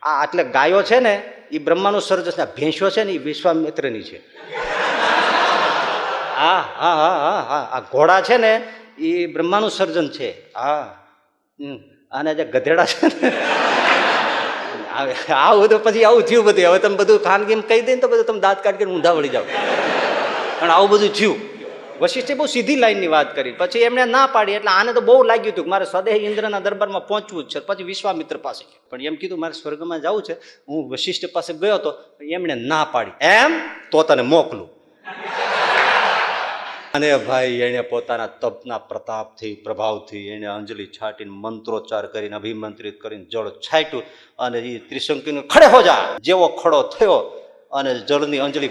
આ એટલે ગાયો છે ને એ બ્રહ્માનું સર્જન છે, ભેંસો છે ને એ વિશ્વામિત્રની છે. હા હા હા હા હા આ ઘોડા છે ને એ બ્રહ્માનું સર્જન છે. હા અને જે ગધેડા છે ને આવું બધું પછી આવું થયું બધું. હવે તમે બધું ખાનગીમ કહી દઈને તો બધું તમે દાંત કાઢીને ઊંધા વળી જાઓ. પણ આવું બધું થયું. વશિષ્ઠે બહુ સીધી લાઈનની વાત કરી. પછી એમણે ના પાડી એટલે આને તો બહુ લાગ્યું હતું કે મારે સ્વદેહ ઇન્દ્રના દરબારમાં પહોંચવું જ છે. પછી વિશ્વામિત્ર પાસે પણ એમ કીધું મારે સ્વર્ગમાં જવું છે. હું વશિષ્ઠ પાસે ગયો હતો, એમણે ના પાડી. એમ તો તને મોકલું. અને ભાઈ એને પોતાના તપના પ્રતાપથી પ્રભાવથી એને અંજલિ છાટીને મંત્રોચ્ચાર કરીને અભિમંત્રિત કરીને જળ છાટ્યું અને એ ત્રિશંકુને ખડે હો જા જેવો ખડો થયો અને જળની અંજલિ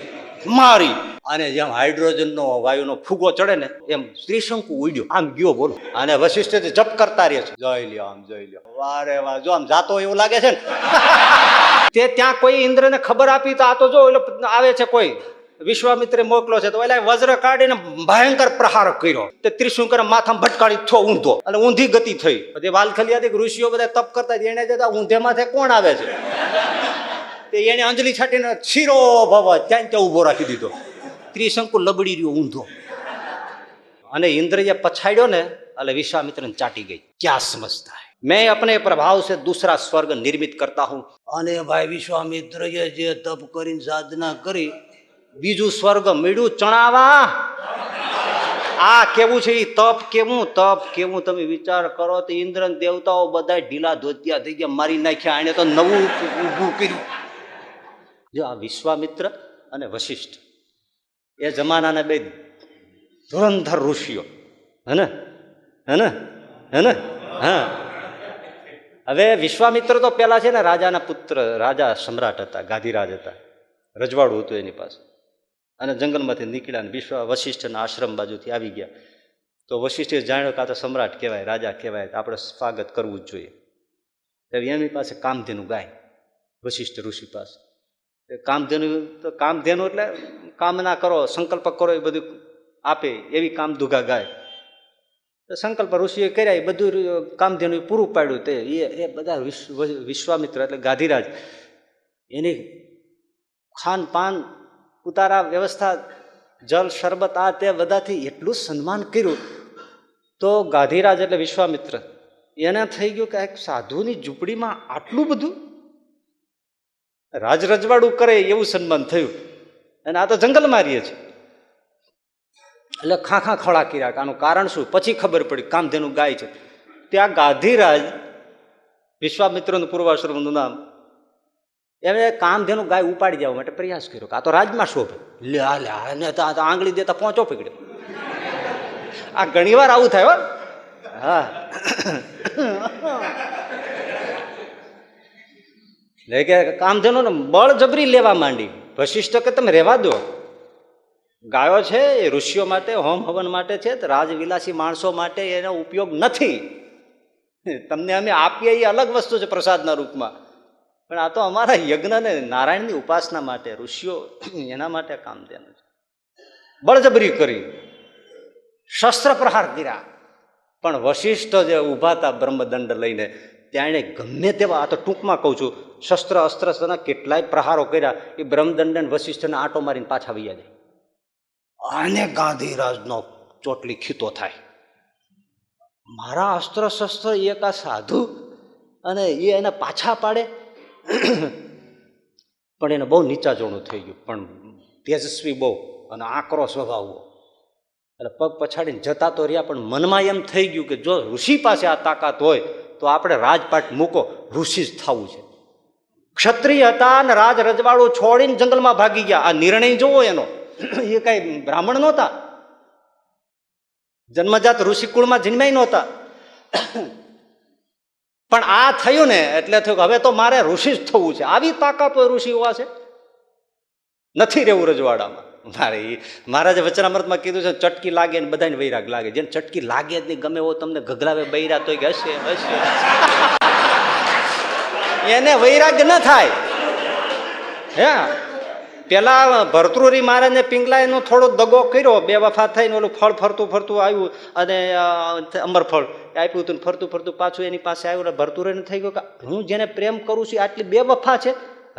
મારી અને જેમ હાઇડ્રોજનનો વાયુનો ફૂગો ચડે ને એમ ત્રિશંકુ ઉડ્યો આમ ગયો. બોલો. અને વશિષ્ઠ જપ કરતા રહે છે, જય લ્યો આમ જય લ્યો. વારે વાહ જો આમ જાતો એવું લાગે છે ને. તે ત્યાં કોઈ ઇન્દ્રને ખબર આપી તો આ તો જો એટલે આવે છે કોઈ વિશ્વામિત્રે મોકલો છે તો એટલે વજ્ર કાઢીને ભયંકર પ્રહાર કર્યો. તે ત્રિશંકુને માથામાં ભટકાડી થયો ઊંધો અને ઊંધી ગતિ થઈ. પછી વાલખલિયાથી ઋષિઓ બધા તપ કરતા એને જતા ઊંધે માથે કોણ આવે છે તે એને અંજલિ છાટીને શિરો ભવ ત્યાં ત્યાં ઉભો રાખી દીધો. ત્રિશંકુ લબડી રહ્યો ઊંધો અને ઇન્દ્રએ પછાડ્યો ને એટલે વિશ્વામિત્રને ચાટી ગઈ. ક્યાં સમજતા હૈ मैं अपने प्रभाव से दूसरा स्वर्ग निर्मित करता हूं. અને ભાઈ વિશ્વામિત્રએ જે તપ કરીને સાધના કરી બીજું સ્વર્ગ મળ્યું ચણાવા. આ કેવું છે તપ કેવું તમે વિચાર કરો તો ઇન્દ્ર દેવતાઓ બધા ઢીલા ધોતિયા થઈ ગયા, મારી નાખ્યા. એને તો નવું ઊભું કર્યું. જો આ વિશ્વામિત્ર અને વશિષ્ઠ એ જમાનાના બે ધુરંધર ઋષિઓ હે ને. હા હવે વિશ્વામિત્ર તો પેલા છે ને રાજાના પુત્ર, રાજા સમ્રાટ હતા, ગાદીરાજ હતા, રજવાડું હતું એની પાસે. અને જંગલમાંથી નીકળ્યા ને વશિષ્ઠના આશ્રમ બાજુથી આવી ગયા. તો વશિષ્ઠે જાણ્યો કે આ તો સમ્રાટ કહેવાય, રાજા કહેવાય, આપણે સ્વાગત કરવું જ જોઈએ. એની પાસે કામધેનુ ગાય વશિષ્ઠ ઋષિ પાસે. કામધેનુ એટલે કામના કરો, સંકલ્પ કરો એ બધું આપે એવી કામધુગા ગાય. સંકલ્પ ઋષિએ કર્યા એ બધું કામધેનુ પૂરું પાડ્યું. તે એ બધા વિશ્વામિત્ર એટલે ગાધીરાજ એની ખાન પાન ઉતારા વ્યવસ્થા જલ શરબત આ તે બધાથી એટલું સન્માન કર્યું. તો ગાધીરાજ એટલે વિશ્વામિત્ર એને થઈ ગયું કે એક સાધુની ઝૂંપડીમાં આટલું બધું રાજ રજવાડું કરે એવું સન્માન થયું. અને આ તો જંગલમાં રહીએ છે એટલે ખાખા ખોળા કર્યા. આનું કારણ શું પછી ખબર પડી. કામધેનુ ગાય છે. ત્યાં ગાધીરાજ વિશ્વામિત્રનું પૂર્વાશ્રમનું નામ, એમણે કામધેનુ ગાય ઉપાડી જવા માટે પ્રયાસ કર્યો કે આ તો રાજમાં શોભે. લે આંગળી દેતા પહોંચો પકડ્યો. આ ઘણી વાર આવું થાય. હા કે કામધેનુ ને બળજબરી લેવા માંડી. વશિષ્ઠ કે તમે રહેવા દો, ગાયો છે એ ઋષિઓ માટે હોમ હવન માટે છે, રાજવિલાસી માણસો માટે એનો ઉપયોગ નથી. તમને અમે આપીએ એ અલગ વસ્તુ છે પ્રસાદના રૂપમાં, પણ આ તો અમારા યજ્ઞને નારાયણની ઉપાસના માટે ઋષિઓ એના માટે કામધેનુ છે. બળજબરી કરી, શસ્ત્ર પ્રહાર કર્યા. પણ વશિષ્ઠ જે ઊભા હતા બ્રહ્મદંડ લઈને ત્યાં એને ગમે તેવા, આ તો ટૂંકમાં કહું છું, શસ્ત્ર અસ્ત્રના કેટલાય પ્રહારો કર્યા. એ બ્રહ્મદંડ વશિષ્ઠને આંટો મારીને પાછા વૈયા જાય. આને ગાંધીરાજનો ચોટલી ખીતો થાય. મારા અસ્ત્ર શસ્ત્ર એક આ સાધુ અને એ એને પાછા પાડે. પણ એને બહુ નીચા જોણું થઈ ગયું, પણ તેજસ્વી બહુ અને આકરો સ્વભાવ. એટલે પગ પછાડીને જતા તો રહ્યા, પણ મનમાં એમ થઈ ગયું કે જો ઋષિ પાસે આ તાકાત હોય તો આપણે રાજપાટ મૂકો, ઋષિ જ થવું છે. ક્ષત્રિય હતા અને રાજ રજવાડું છોડીને જંગલમાં ભાગી ગયા. આ નિર્ણય જોવો એનો. એ કઈ બ્રાહ્મણ નહોતા, જન્મજાત ઋષિકુળમાં જન્માય નહોતા. પણ આ થયું ને એટલે થયું હવે તો મારે ઋષિ જ થવું છે. આવી તાકાત હોય ઋષિ હોવા છે, નથી રહેવું રજવાડામાં. મહારાજે વચનામૃતમાં કીધું છે ચટકી લાગે ને બધાને વૈરાગ લાગે. જેને ચટકી લાગે જ નહીં, ગમે એવો તમને ગગરાવે બૈરા તો હશે એને વૈરાગ્ય ન થાય. હે પેલા ભરતૃરી મહારાજને પિંગલાયનો થોડો દગો કર્યો, બે વફા થઈને ઓલું ફળ ફરતું ફરતું આવ્યું અને અમરફળ આપ્યું હતું, ફરતું ફરતું પાછું એની પાસે આવ્યું. ભરતુરીને થઈ ગયું કે હું જેને પ્રેમ કરું છું આટલી બે વફા છે,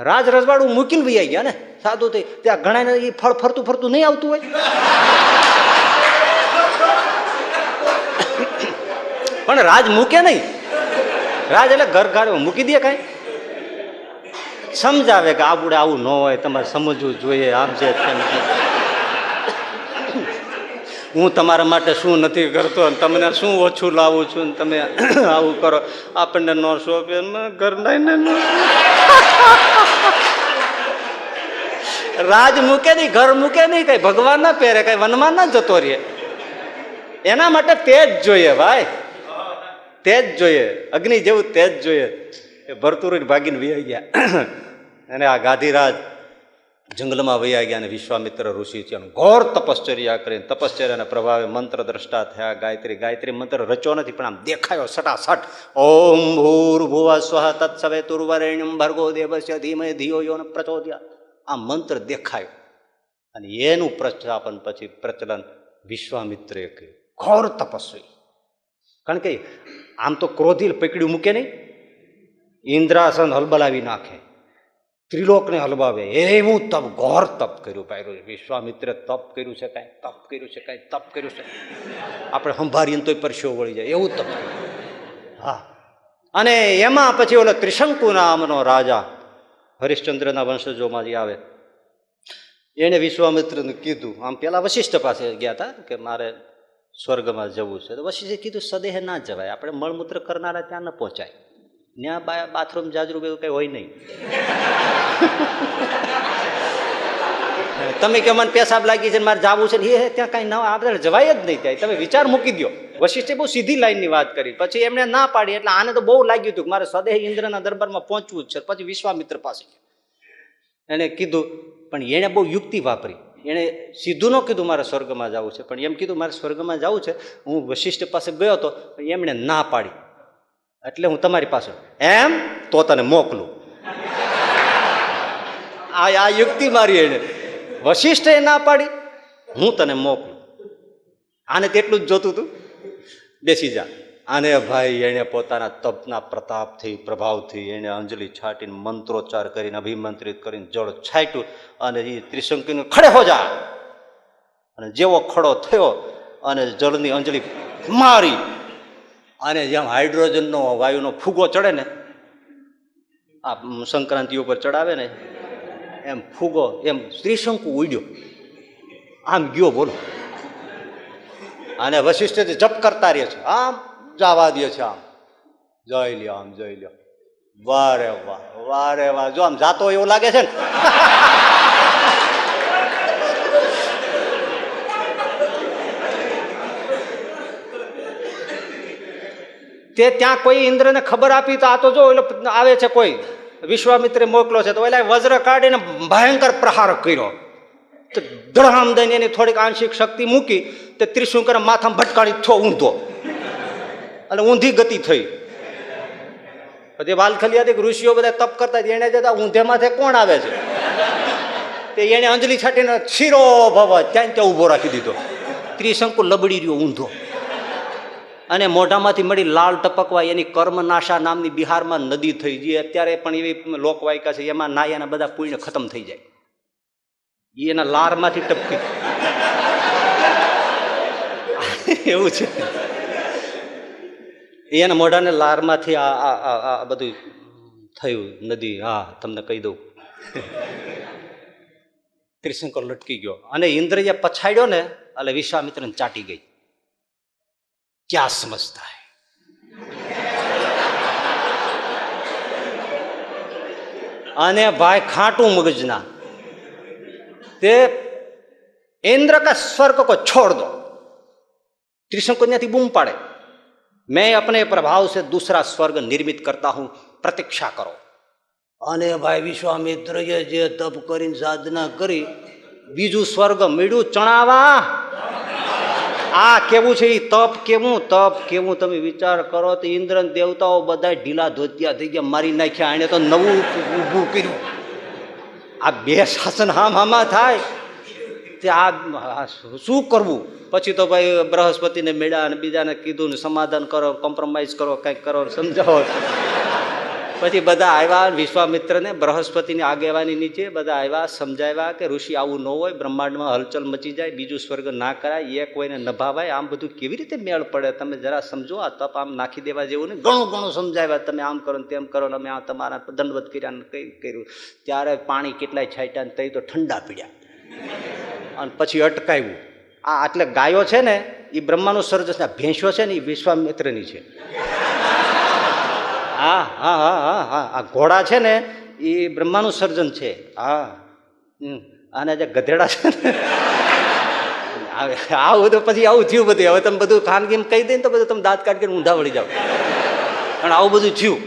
રાજ રજવાડું મૂકીને વહી ગયા ને સાધુ થઈ. ત્યાં ઘણા એ ફળ ફરતું ફરતું નહીં આવતું હોય, પણ રાજ મૂકે નહીં. રાજ એટલે ઘર ઘર મૂકી દે કાંઈ, સમજાવે કે આપણે આવું ન હોય, તમારે સમજવું જોઈએ, આમ છે તેમ છે. હું તમારા માટે શું નથી કરતો, તમને શું ઓછું લાવું છું, તમે આવું કરો, આપણને ન શોભે, ઘર નહીં. રાજ મૂકે નહીં, ઘર મૂકે નહીં, કઈ ભગવાન ના પહેરે, કઈ વનમાં ના જતો રહે. એના માટે તેજ જોઈએ ભાઈ, તેજ જોઈએ, અગ્નિ જેવું તેજ જોઈએ. એ ભરતુરી ભાગીને વહી ગયા અને આ ગાધીરાજ જંગલમાં વહી ગયા અને વિશ્વામિત્ર ઋષિ છે ઘોર તપશ્ચર્યા કરીને તપશ્ચર્યાના પ્રભાવે મંત્ર દ્રષ્ટા થયા. ગાયત્રી મંત્ર રચ્યો નથી પણ આમ દેખાયો સટાસટ. ઓમ ભૂર્ભુવઃ સ્વઃ તત્સવિતુર્વરેણ્યં ભર્ગો દેવસ્ય ધીમહિ ધિયો યો ન પ્રચોદયાત્. આ મંત્ર દેખાયો અને એનું પ્રસ્થાપન પછી પ્રચલન વિશ્વામિત્રે કર્યું. ઘોર તપસ્વી, કારણ કે આમ તો ક્રોધી પકડ્યું મૂકે નહીં, ઇન્દ્રાસન હલબલાવી નાખે, ત્રિલોકને હલવાવે એવું તપ, ઘોર તપ કર્યું ભાઈ વિશ્વામિત્રે. તપ કર્યું છે કાંઈ, તપ કર્યું છે કાંઈ, તપ કર્યું છે. આપણે સંભાળીને તોય પરસેવો વળી જાય એવું તપ કર્યું. હા, અને એમાં પછી ઓલો ત્રિશંકુ નામનો રાજા હરિશ્ચંદ્રના વંશજોમાં જે આવે એને વિશ્વામિત્રને કીધું. આમ પેલા વશિષ્ઠ પાસે ગયા હતા કે મારે સ્વર્ગમાં જવું છે, તો વશિષ્ઠે કીધું સદેહ ના જવાય, આપણે મળમૂત્ર કરનારા ત્યાં ન પહોંચાય, ત્યાં બાથરૂમ જાજરૂ એવું કઈ હોય નહીં. તમે કે મને પેશાબ લાગી છે મારે જવું છે ને એ ત્યાં કઈ ના આપણે જવાય જ નહીં. ત્યાં તમે વિચાર મૂકી દો. વશિષ્ઠે બહુ સીધી લાઈનની વાત કરી, પછી એમને ના પાડી એટલે આને તો બહુ લાગ્યું હતું કે મારે સદેહ ઇન્દ્રના દરબારમાં પહોંચવું જ છે. પછી વિશ્વામિત્ર પાસે એને કીધું, પણ એણે બહુ યુક્તિ વાપરી. એણે સીધું ન કીધું મારે સ્વર્ગમાં જવું છે, પણ એમ કીધું મારે સ્વર્ગમાં જવું છે. હું વશિષ્ઠ પાસે ગયો હતો, એમણે ના પાડી, એટલે હું તમારી પાસે એમ તો તને મોકલું. આ યુક્તિ મારી એને. વશિષ્ઠે ના પાડી, હું તને મોકલું. આને તેટલું જ જોતું હતું, બેસી જા. આને ભાઈ એને પોતાના તપના પ્રતાપથી પ્રભાવથી એને અંજલિ છાટીને મંત્રોચ્ચાર કરીને અભિમંત્રિત કરીને જળ છાટ્યું અને એ ત્રિશંકીને ખડે હો જા. અને જેવો ખડો થયો અને જળની અંજલિ મારી અને જેમ હાઇડ્રોજનનો વાયુનો ફૂગો ચડે ને, આ સંક્રાંતિ ઉપર ચડાવે ને એમ ફૂગો, એમ ત્રિશંકુ ઉડ્યો, આમ ગયો. બોલો, અને વશિષ્ઠ જપ કરતા રહે છે, આમ જવા દે છે, આમ જોઈ લ્યો, આમ જોઈ લ્યો. વારે વાહ, વારે વાહ. જો આમ જાતો એવું લાગે છે ને. તે ત્યાં કોઈ ઇન્દ્રને ખબર આપી તો આ તો જો એટલે આવે છે કોઈ વિશ્વામિત્રે મોકલો છે, તો એટલે વજ્ર કાઢીને ભયંકર પ્રહાર કર્યો. તો ધડામ દઈને એની થોડીક આંશિક શક્તિ મૂકી, તે ત્રિશંકુને માથામાં ભટકાડી થયો ઊંધો, અને ઊંધી ગતિ થઈ. પછી વાલખલિયાથી ઋષિઓ બધા તપ કરતા એને જતા ઊંધે માથે કોણ આવે છે, તે એને અંજલિ છાટીને શિરો ભવ ત્યાં ત્યાં ઊભો રાખી દીધો. ત્રિશંકુ લબડી રહ્યો ઊંધો, અને મોઢામાંથી મળી લાલ ટપકવા એની કર્મનાશા નામની બિહારમાં નદી થઈ, જે અત્યારે પણ એવી લોકવાયકા છે, એમાં નાયાના બધા પુણ્ય ખતમ થઈ જાય. એના લારમાંથી ટપકી એવું છે. એના મોઢાને લારમાંથી આ બધું થયું નદી. હા, તમને કહી દઉં. ત્રિશંકર લટકી ગયો અને ઇન્દ્રએ પછાડ્યો ને એટલે વિશ્વામિત્રને ચાટી ગઈ. ક્યાં સમજતા હૈ. અને ભાઈ ખાટું મગજના તે इंद्र का स्वर्ग को छोड़ दो. त्रिशंकु ત્યાંથી બૂમ પાડે, मैं अपने प्रभाव से दूसरा स्वर्ग निर्मित करता हूं, प्रतीक्षा करो. અને ભાઈ વિશ્વામિત્રએ જે તપ કરીને સાધના કરી, બીજું સ્વર્ગ મળ્યું ચણાવા. આ કેવું છે તપ કેવું, તપ કેવું તમે વિચાર કરો તો ઇન્દ્ર દેવતાઓ બધા ઢીલા ધોતિયા થઈ ગયા, મારી નાખ્યા. એને તો નવું ઊભું કર્યું. આ બે શાસન હામાં થાય તે આ શું કરવું? પછી તો ભાઈ બૃહસ્પતિને મેળ્યા અને બીજાને કીધું ને સમાધાન કરો, કોમ્પ્રોમાઇઝ કરો, કંઈક કરો, સમજાવો. પછી બધા આવ્યા વિશ્વામિત્રને બૃહસ્પતિની આગેવાની નીચે બધા આવ્યા, સમજાવ્યા કે ઋષિ આવું ન હોય, બ્રહ્માંડમાં હલચલ મચી જાય, બીજું સ્વર્ગ ના કરાય, એ કોઈને નભાવાય, આમ બધું કેવી રીતે મેળ પડે, તમે જરા સમજો, આ તપ આમ નાખી દેવા જેવું નહીં. ઘણું ઘણું સમજાવ્યા, તમે આમ કરો ને તેમ કરો ને અમે આ તમારા દંડવત કર્યા ને કંઈ કર્યું. ત્યારે પાણી કેટલાય છાંટ્યા ને તઈ તો ઠંડા પીડ્યા અને પછી અટકાવ્યું. આ એટલે ગાયો છે ને એ બ્રહ્માનું સર્જન, ભેંસો છે ને એ વિશ્વામિત્રની છે. હા હા હા હા હા આ ઘોડા છે ને એ બ્રહ્માનું સર્જન છે. હા અને જે ગધેડા છે ને આવું બધું પછી આવું થયું બધું. હવે તમે બધું ખાનગીમ કહી દઈને તો બધું તમે દાંત કાઢીને ઊંધા વળી જાઓ, પણ આવું બધું થયું.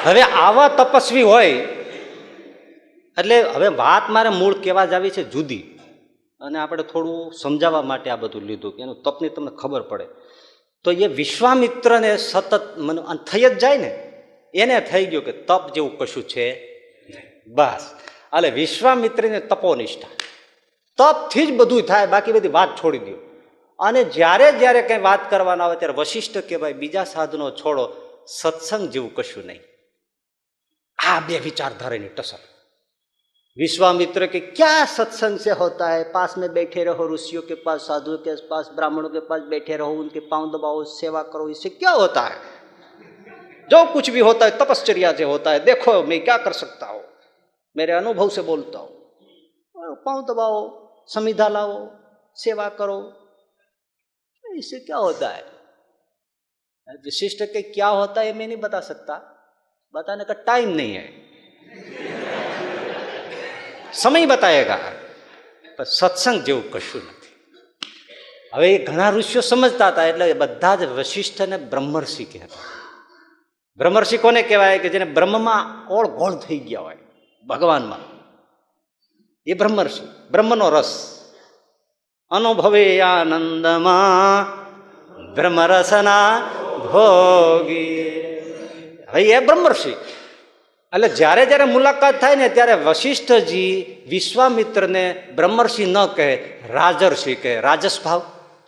હવે આવા તપસ્વી હોય એટલે હવે વાત મારે મૂળ કહેવા જ આવી છે જુદી, અને આપણે થોડું સમજાવવા માટે આ બધું લીધું કે એનું તપની તમને ખબર પડે. તો એ વિશ્વામિત્રને સતત થઈ જ જાય ને, એને થઈ ગયું કે તપ જેવું કશું છે બસ. એટલે વિશ્વામિત્રને તપોનિષ્ઠા, તપથી જ બધું થાય, બાકી બધી વાત છોડી દો. અને જ્યારે જ્યારે કંઈ વાત કરવાના આવે ત્યારે વશિષ્ઠ કે ભાઈ બીજા સાધનો છોડો, સત્સંગ જેવું કશું નહીં. આ બે વિચારધારાની ટસર. विश्वामित्र के क्या सत्संग से होता है, पास में बैठे रहो, ऋषियों के पास, साधुओं के पास, ब्राह्मणों के पास बैठे रहो, उनके पांव दबाओ, सेवा करो, इससे क्या होता है? जो कुछ भी होता है तपश्चर्या से होता है. देखो मैं क्या कर सकता हूँ, मेरे अनुभव से बोलता हूँ. पांव दबाओ, समिधा लाओ, सेवा करो, इससे क्या होता है? विशिष्ट के क्या होता है मैं नहीं बता सकता, बताने का टाइम नहीं है, સમય બતાવેગા. પણ સત્સંગ જેવું કશું નથી. હવે એ ઘણા ઋષિઓ સમજતા હતા એટલે બધા જ વશિષ્ઠને બ્રહ્મર્ષિ કહેતા. બ્રહ્મર્ષિ કોને કહેવાય? કે જેને બ્રહ્મમાં ઓળઘોળ થઈ ગયા હોય ભગવાનમાં, એ બ્રહ્મર્ષિ. બ્રહ્મનો રસ અનુભવે આનંદમાં બ્રહ્મરસના ભોગી. હવે એ બ્રહ્મર્ષિ. એટલે જ્યારે જ્યારે મુલાકાત થાય ને ત્યારે વશિષ્ઠજી વિશ્વામિત્રને બ્રહ્મર્ષિ ન કહે, રાજર્ષિ કહે. રાજસ ભાવ,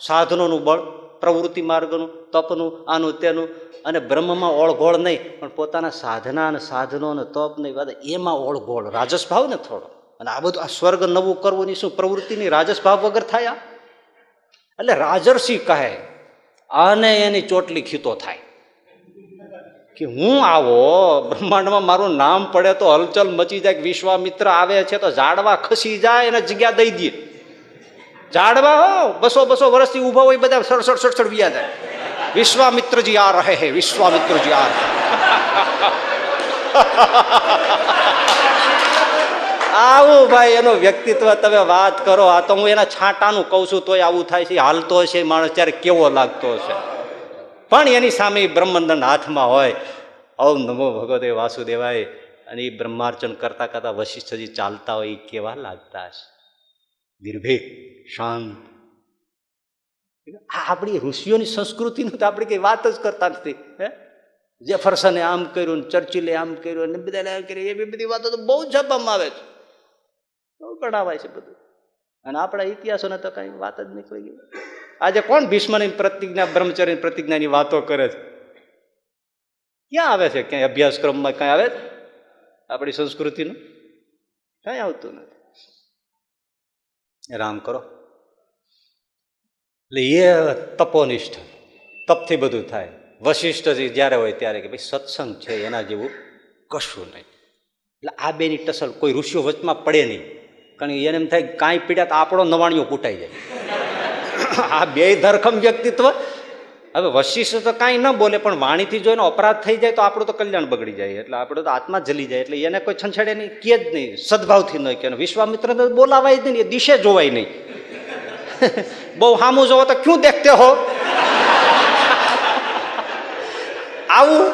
સાધનોનું બળ, પ્રવૃત્તિ માર્ગનું, તપનું, આનું તેનું, અને બ્રહ્મમાં ઓળઘોળ નહીં, પણ પોતાના સાધના અને સાધનો અને તપ નહીં, એમાં ઓળઘોળ, રાજસ ભાવ ને થોડો. અને આ બધું આ સ્વર્ગ નવું કરવું ની શું પ્રવૃત્તિની રાજસ ભાવ વગર થાય? એટલે રાજર્ષિ કહે અને એની ચોટલી ખીતો થાય કે હું આવો બ્રહ્માંડમાં મારું નામ પડે તો હલચલ મચી જાય. વિશ્વામિત્ર આવે છે તો ઝાડવા ખસી જાય એને જગ્યા દઈ દે. ઝાડવા હો 200 વર્ષથી ઉભા હોય બધા સડસડ વ્યા જાય. વિશ્વામિત્રજી આ રહે હે, વિશ્વામિત્રજી આ રહે. આવું ભાઈ એનું વ્યક્તિત્વ તમે વાત કરો. આ તો હું એના છાંટાનું કહું છું તોય આવું થાય છે. હાલતો હશે માણસ ત્યારે કેવો લાગતો હશે, પણ એની સામે બ્રહ્મદંડ હાથમાં હોય. ઓમ નમો ભગવતે વાસુદેવાય. અને એ બ્રહ્માર્ચન કરતા કરતા વશિષ્ઠજી ચાલતા હોય એ કેવા લાગતા હશે, નિર્ભીક, શાંત. આપણી ઋષિઓની સંસ્કૃતિનું તો આપણે કઈ વાત જ કરતા નથી. જેફરસને આમ કર્યું, ચર્ચિલે આમ કર્યું, અને બધા આમ કર્યું, એવી બધી વાતો તો બહુ છાપવામાં આવે છે, બહુ કઢાવાય છે બધું. અને આપણા ઇતિહાસોને તો કઈ વાત જ નીકળી ગઈ. આજે કોણ ભીષ્મની પ્રતિજ્ઞા, બ્રહ્મચર્યની પ્રતિજ્ઞાની વાતો કરે છે? ક્યાં આવે છે? ક્યાંય અભ્યાસક્રમમાં ક્યાં આવે છે? આપણી સંસ્કૃતિનું કઈ આવતું નથી. રામ કરો એટલે એ તપોનિષ્ઠ, તપથી બધું થાય. વશિષ્ઠજી જ્યારે હોય ત્યારે કે ભાઈ સત્સંગ છે એના જેવું કશું નહીં. એટલે આ બેની ટસલ કોઈ ઋષિઓ વચમાં પડે નહીં, કારણ કે એને એમ થાય કાંઈ પીડ્યા તો આપણો નવાણીઓ કૂટાઈ જાય. આ બે ધરખમ વ્યક્તિત્વ. હવે વશિષ્ઠ તો કાંઈ ન બોલે, પણ વાણીથી જો એનો અપરાધ થઈ જાય તો આપણું તો કલ્યાણ બગડી જાય, એટલે આપણે તો આત્મા જલી જાય. એટલે એને કોઈ છંછેડે નહીં, કે જ નહીં, સદભાવથી નહીં કે. વિશ્વામિત્ર તો બોલાવાય જ નહીં, એ દિશે જોવાય નહીં. બહુ સામું જોવો તો ક્યું દેખતે હો, આવું.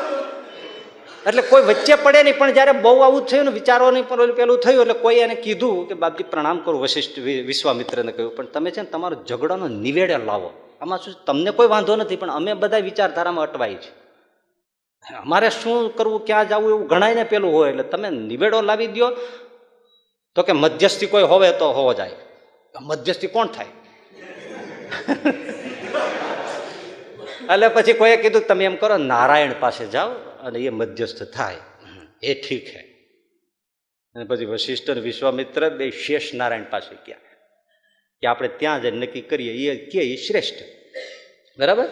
એટલે કોઈ વચ્ચે પડે નહીં. પણ જયારે બહુ આવું થયું ને, વિચારોની પેલું થયું, એટલે કોઈ એને કીધું કે બાપજી પ્રણામ કરું. વશિષ્ઠ વિશ્વામિત્રને કહ્યું પણ તમે છે ને તમારો ઝઘડાનો નિવેડે લાવો. આમાં શું તમને કોઈ વાંધો નથી, પણ અમે બધા વિચારધારામાં અટવાય છે. અમારે શું કરવું, ક્યાં જવું, એવું ગણાયને પેલું હોય. એટલે તમે નિવેડો લાવી દો તો કે મધ્યસ્થી કોઈ હોવે તો હોવો જાય. મધ્યસ્થી કોણ થાય? એટલે પછી કોઈએ કીધું તમે એમ કરો, નારાયણ પાસે જાઓ અને એ મધ્યસ્થ થાય. એ ઠીક હે. અને પછી વશિષ્ઠ વિશ્વામિત્ર બે શેષ નારાયણ પાસે ગયા કે આપણે ત્યાં જઈને નક્કી કરીએ, એ કે એ શ્રેષ્ઠ. બરાબર,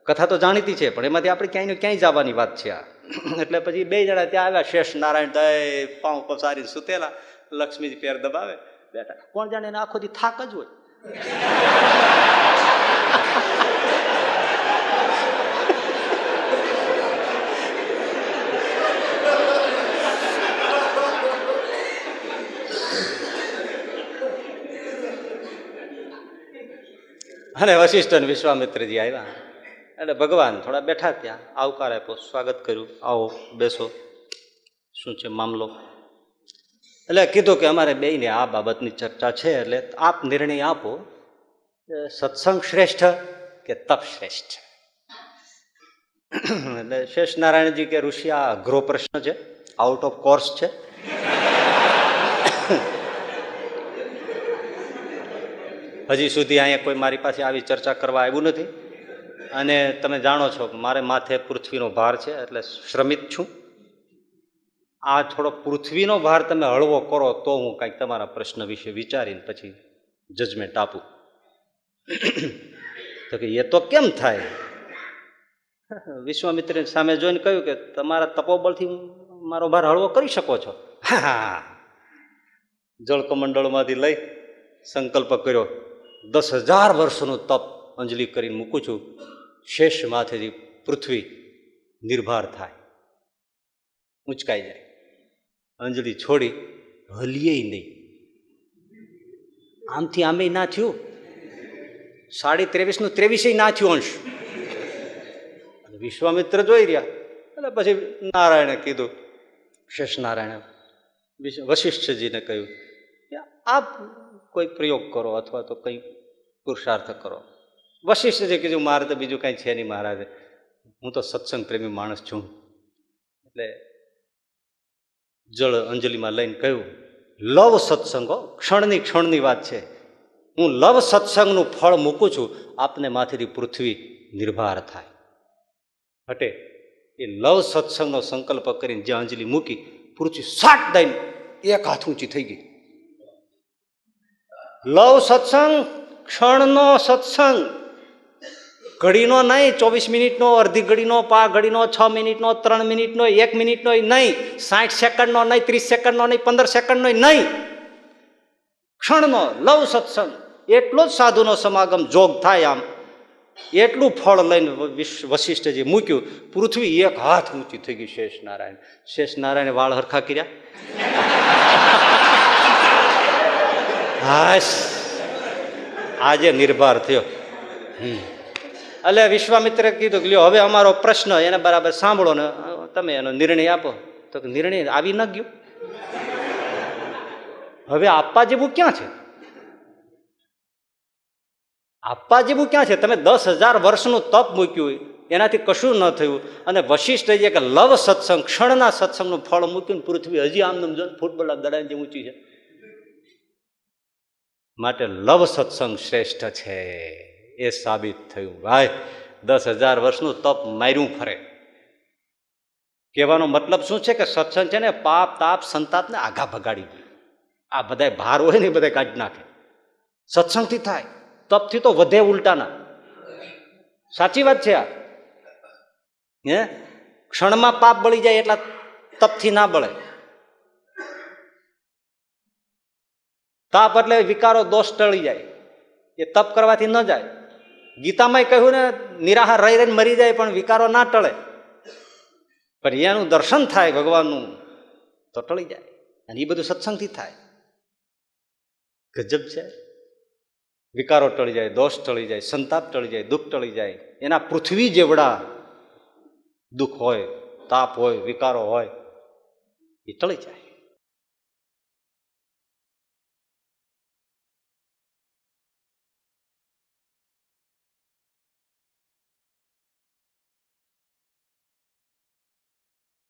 કથા તો જાણીતી છે, પણ એમાંથી આપણે ક્યાંય ને ક્યાંય જવાની વાત છે આ. એટલે પછી બે જણા ત્યાં આવ્યા. શેષ નારાયણ દય પાઉં પસારી સુતેલા, લક્ષ્મીજી પેર દબાવે બેઠા. કોણ જાણે એને આખો દી થાક જ હોય. અને વશિષ્ઠ અને વિશ્વામિત્રજી આવ્યા એટલે ભગવાન થોડા બેઠા, ત્યાં આવકાર આપ્યો, સ્વાગત કર્યું, આવો બેસો, શું છે મામલો. એટલે કીધું કે અમારે બેયને આ બાબતની ચર્ચા છે, એટલે આપ નિર્ણય આપો, સત્સંગ શ્રેષ્ઠ કે તપ શ્રેષ્ઠ. એટલે શેષ નારાયણજી કે ઋષિ, આ અઘરો પ્રશ્ન છે, આઉટ ઓફ કોર્સ છે. હજી સુધી અહીંયા કોઈ મારી પાસે આવી ચર્ચા કરવા આવ્યું નથી. અને તમે જાણો છો કે મારે માથે પૃથ્વીનો ભાર છે, એટલે શ્રમિત છું. આ થોડો પૃથ્વીનો ભાર તમે હળવો કરો તો હું કાંઈક તમારા પ્રશ્ન વિશે વિચારીને પછી જજમેન્ટ આપું. તો કે એ તો કેમ થાય? વિશ્વામિત્રને સામે જોઈને કહ્યું કે તમારા તપોબળથી મારો ભાર હળવો કરી શકો છો. હા, જળકમંડળમાંથી લઈ સંકલ્પ કર્યો, 10,000 વર્ષોનું તપ અંજલિ કરીને મૂકું છું, શેષ માથેથી પૃથ્વી નિર્ભાર થાય, ઊંચકાઈ જાય. અંજલિ છોડી હલીએ નહીં. આમથી આમે ના થયું, 23.5 નું 23 ના થયું અંશ. વિશ્વામિત્ર જોઈ રહ્યા. એટલે પછી નારાયણે કીધું, શેષ નારાયણે વશિષ્ઠજીને કહ્યું કે આપ કોઈ પ્રયોગ કરો અથવા તો કંઈ પુરુષાર્થ કરો. વશિષ્ઠજી કીધું મારે તો બીજું કાંઈ છે નહીં મહારાજ, હું તો સત્સંગ પ્રેમી માણસ છું. એટલે જળ અંજલિમાં લઈને કહ્યું, લવ સત્સંગો, ક્ષણની વાત છે, હું લવ સત્સંગનું ફળ મૂકું છું, આપને માથેથી પૃથ્વી નિર્ભાર થાય હટે. એ લવ સત્સંગનો સંકલ્પ કરીને જે અંજલિ મૂકી, પૃથ્વી સાટ દઈને એક હાથ ઊંચી થઈ ગઈ. લવ સત્સંગ, ક્ષણનો સત્સંગ, ઘડીનો નહીં, 24 મિનિટનો, અડધી ઘડીનો, પા ઘડીનો, 6 મિનિટનો, 3 મિનિટનો, 1 મિનિટનો નહીં, 60 સેકન્ડનો નહીં, 30 સેકન્ડનો નહીં, 15 સેકન્ડનો નહીં, ક્ષણનો લવ સત્સંગ. એટલો જ સાધુનો સમાગમ જોગ થાય. આમ એટલું ફળ લઈને વશિષ્ઠજી મૂક્યું, પૃથ્વી એક હાથ ઊંચી થઈ ગઈ. શેષ નારાયણે વાળ હરખા કર્યા. હાશ, આજે નિર્ભાર થયો. એટલે વિશ્વામિત્રે કીધું કે લ્યો હવે અમારો પ્રશ્ન એને બરાબર સાંભળો ને તમે એનો નિર્ણય આપો. તો નિર્ણય આવી ન ગયો. હવે આપવા જેવું ક્યાં છે? આપવા જેવું ક્યાં છે? તમે 10,000 વર્ષનું તપ મૂક્યું, એનાથી કશું ન થયું. અને વશિષ્ઠજીએ કે લવ સત્સંગ, ક્ષણના સત્સંગનું ફળ મૂક્યું, પૃથ્વી હજી આમ જો ફૂટબોલના દડાની જે ઊંચી છે. માટે લવ સત્સંગ શ્રેષ્ઠ છે, એ સાબિત થયું. ભાઈ 10,000 વર્ષનું તપ માર્યું ફરે. કહેવાનો મતલબ શું છે કે સત્સંગ છે ને પાપ તાપ સંતાપને આઘા ભગાડી દે. આ બધા ભાર હોય ને એ બધા કાઢી નાખે. સત્સંગથી થાય, તપથી તો વધે ઉલટાના. સાચી વાત છે આ. હે, ક્ષણમાં પાપ બળી જાય એટલા તપથી ના બળે. તાપ એટલે વિકારો દોષ ટળી જાય, એ તપ કરવાથી ન જાય. ગીતામાંય કહ્યું ને, નિરાહાર રહી રહીને મરી જાય પણ વિકારો ના ટળે. પણ એનું દર્શન થાય ભગવાનનું તો ટળી જાય. અને એ બધું સત્સંગથી થાય. ગજબ છે. વિકારો ટળી જાય, દોષ ટળી જાય, સંતાપ ટળી જાય, દુઃખ ટળી જાય. એના પૃથ્વી જેવડા દુઃખ હોય, તાપ હોય, વિકારો હોય, એ ટળી જાય.